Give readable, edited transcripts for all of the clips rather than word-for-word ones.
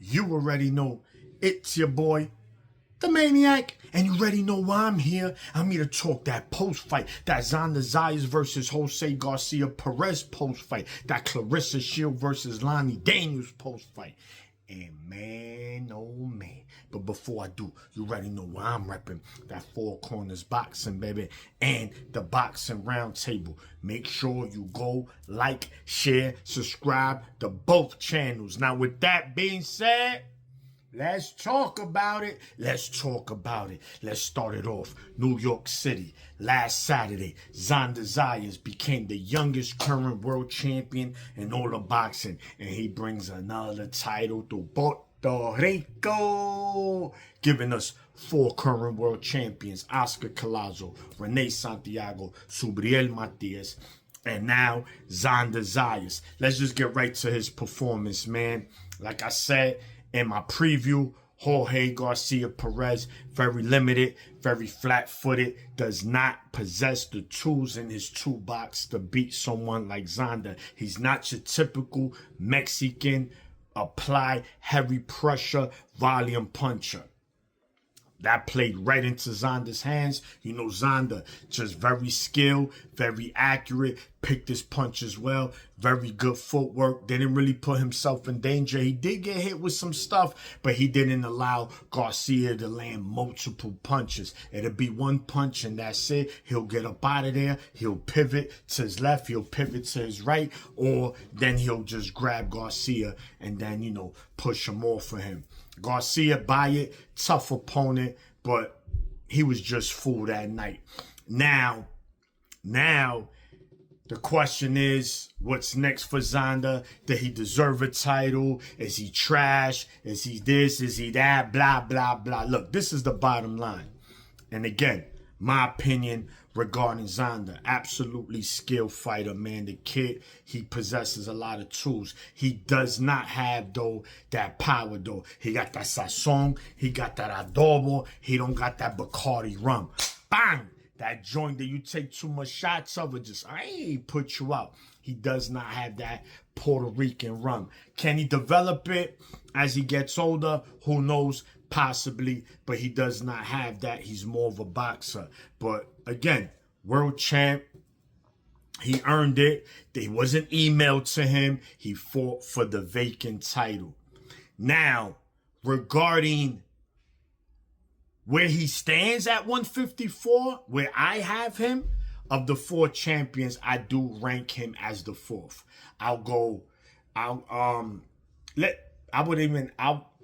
You already know it's your boy, the Maniac, and you already know why I'm here. I'm here to talk that post-fight, that Xander Zayas versus Jose Garcia Perez post-fight, that Claressa Shield versus Lani Daniels post-fight. And man, oh man. But before I do, you already know why I'm repping that Four Corners Boxing, baby, and the Boxing Roundtable. Make sure you go like, share, subscribe to both channels. Now, with that being said, let's talk about it. Let's start it off. New York City. Last Saturday, Xander Zayas became the youngest current world champion in all of boxing. And he brings another title to Puerto Rico, giving us 4 current world champions: Oscar Collazo, Rene Santiago, Subriel Matias, and now Xander Zayas. Let's just get right to his performance, man. Like I said in my preview, Jorge Garcia Perez, very limited, very flat-footed, does not possess the tools in his toolbox to beat someone like Xander. He's not your typical Mexican, apply heavy pressure, volume puncher. That played right into Xander's hands. You know, Xander, just very skilled, very accurate, picked his punches well, very good footwork, didn't really put himself in danger. He did get hit with some stuff, but he didn't allow Garcia to land multiple punches. It'll be one punch and that's it. He'll get up out of there. He'll pivot to his left. He'll pivot to his right, or then he'll just grab Garcia and then, you know, push him off for him. Garcia, by it, tough opponent, but he was just fooled that night. Now, the question is, what's next for Xander? Did he deserve a title? Is he trash? Is he this? Is he that? Blah, blah, blah. Look, this is the bottom line. And again, my opinion regarding Xander, absolutely skilled fighter, man. The kid, he possesses a lot of tools. He does not have, though, that power, though. He got that sazon. He got that adobo. He don't got that Bacardi rum. Bang! That joint that you take too much shots of, it just, put you out. He does not have that Puerto Rican rum. Can he develop it as he gets older? Who knows? Possibly, but he does not have that. He's more of a boxer. But again, world champ, he earned it. It wasn't emailed to him. He fought for the vacant title. Now, regarding where he stands at 154, where I have him, of the 4 champions, I do rank him as the 4th.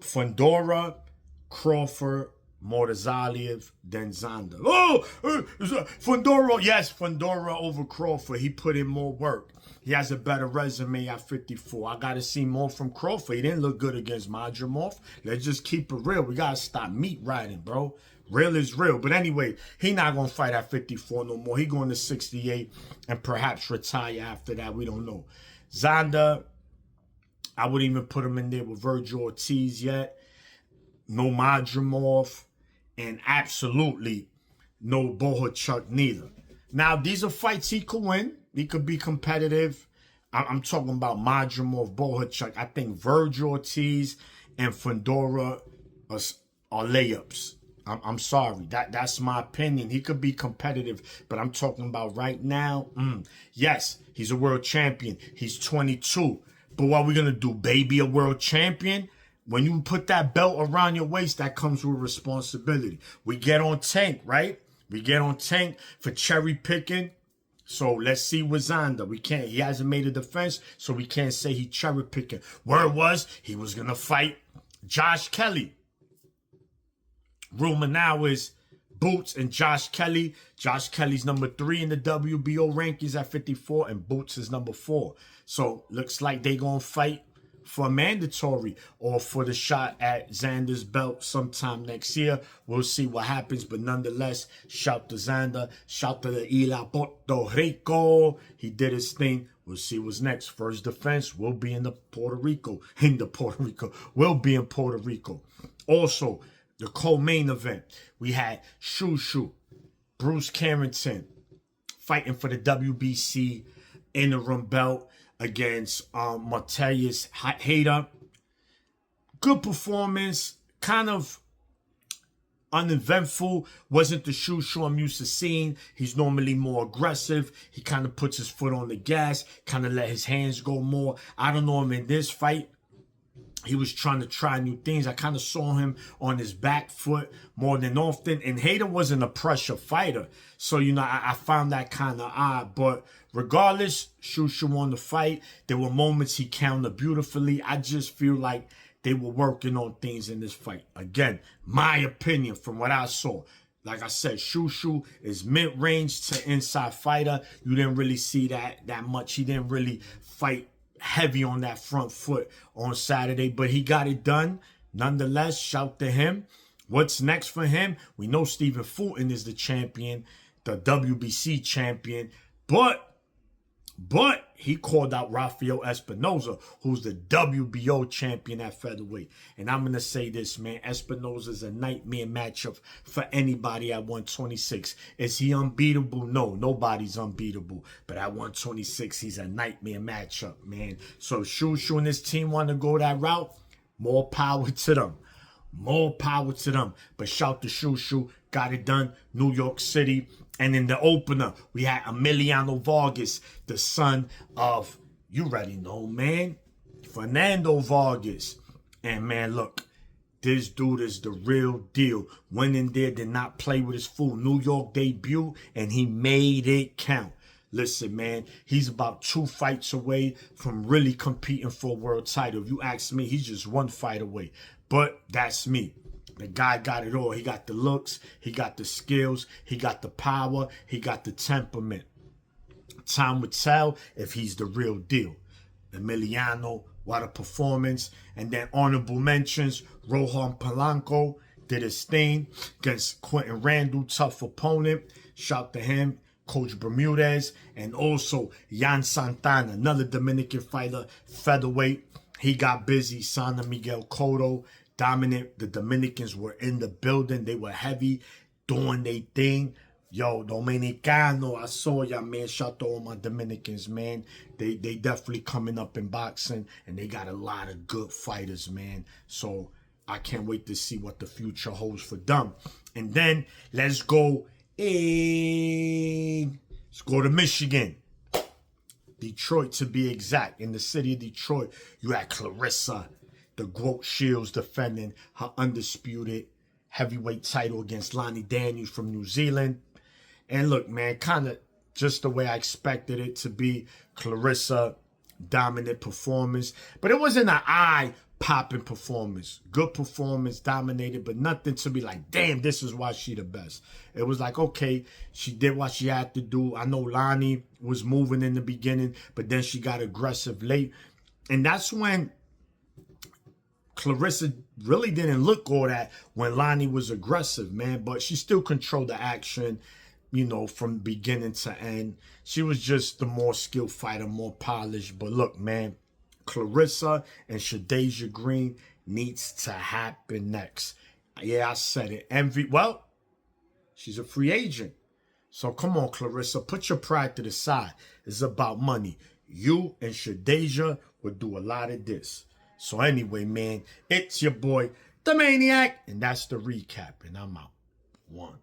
Fundora, Crawford, Mortazaliev, then Xander. Fundora, yes, Fundora over Crawford. He put in more work. He has a better resume at 54. I got to see more from Crawford. He didn't look good against Madrimov. Let's just keep it real. We got to stop meat riding, bro. Real is real. But anyway, he not going to fight at 54 no more. He going to 68 and perhaps retire after that. We don't know. Xander, I wouldn't even put him in there with Virgil Ortiz yet. No Madrimov, and absolutely no Bohachuk neither. Now, these are fights he could win. He could be competitive. I'm talking about Madrimov, Bohachuk. I think Virgil Ortiz and Fundora are layups. I'm sorry. That's my opinion. He could be competitive, but I'm talking about right now. Yes, he's a world champion. He's 22. But what are we going to do? Baby a world champion? When you put that belt around your waist, that comes with responsibility. We get on Tank, right? We get on Tank for cherry picking. So let's see with Xander. He hasn't made a defense, so we can't say he cherry picking. Word was he was going to fight Josh Kelly. Rumor now is Boots and Josh Kelly. Josh Kelly's number 3 in the WBO rankings at 54, and Boots is number 4. So looks like they going to fight for mandatory or for the shot at Xander's belt sometime next year. We'll see what happens, but nonetheless, shout to Xander, shout to the Isla Puerto Rico. He did his thing. We'll see what's next. First defense will be in Puerto Rico. We'll be in Puerto Rico. Also, the co-main event, we had Shushu, Bruce Carrington, fighting for the WBC interim belt against Mateus Hayter. good performance, kind of uneventful. Wasn't the shoo I'm used to seeing. He's normally more aggressive. He kind of puts his foot on the gas, kind of let his hands go more. I don't know him in this fight. He was trying to try new things. I kind of saw him on his back foot more than often. And Hader wasn't a pressure fighter. So, you know, I found that kind of odd. But regardless, Shoo won the fight. There were moments he countered beautifully. I just feel like they were working on things in this fight. Again, my opinion from what I saw. Like I said, Shoo is mid-range to inside fighter. You didn't really see that much. He didn't really fight heavy on that front foot on Saturday, but he got it done. Nonetheless, shout to him. What's next for him? We know Stephen Fulton is the champion, the WBC champion, but he called out Rafael Espinoza, who's the WBO champion at featherweight. And I'm going to say this, man. Espinoza's a nightmare matchup for anybody at 126. Is he unbeatable? No, nobody's unbeatable. But at 126, he's a nightmare matchup, man. So Shoo and his team want to go that route. More power to them. More power to them. But shout to Shoo. Got it done. New York City. And in the opener, we had Emiliano Vargas, the son of, you already know, man, Fernando Vargas. And, man, look, this dude is the real deal. Went in there, did not play with his full New York debut, and he made it count. Listen, man, he's about 2 fights away from really competing for a world title. If you ask me, he's just 1 fight away. But that's me. The guy got it all. He got the looks. He got the skills. He got the power. He got the temperament. Time would tell if he's the real deal. Emiliano, what a performance. And then honorable mentions, Rohan Polanco did his thing against Quentin Randall, tough opponent. Shout to him. Coach Bermudez. And also Yan Santana, another Dominican fighter, featherweight. He got busy. Sana Miguel Cotto. Dominant. The Dominicans were in the building. They were heavy, doing their thing. Yo, Dominicano, I saw y'all, man. Shout to all my Dominicans, man. They definitely coming up in boxing, and they got a lot of good fighters, man. So I can't wait to see what the future holds for them. And then let's go to Michigan. Detroit, to be exact. In the city of Detroit, you had Claressa, the GOAT Shields, defending her undisputed heavyweight title against Lani Daniels from New Zealand. And look, man, kind of just the way I expected it to be. Claressa, dominant performance. But it wasn't an eye-popping performance. Good performance, dominated, but nothing to be like, damn, this is why she the best. It was like, okay, she did what she had to do. I know Lani was moving in the beginning, but then she got aggressive late. And that's when Claressa really didn't look all that when Lani was aggressive, man. But she still controlled the action, you know, from beginning to end. She was just the more skilled fighter, more polished. But look, man, Claressa and Shadasia Green needs to happen next. Yeah, I said it. Well, she's a free agent. So come on, Claressa, put your pride to the side. It's about money. You and Shadasia would do a lot of this. So anyway, man, it's your boy, the Maniac, and that's the recap, and I'm out. 1.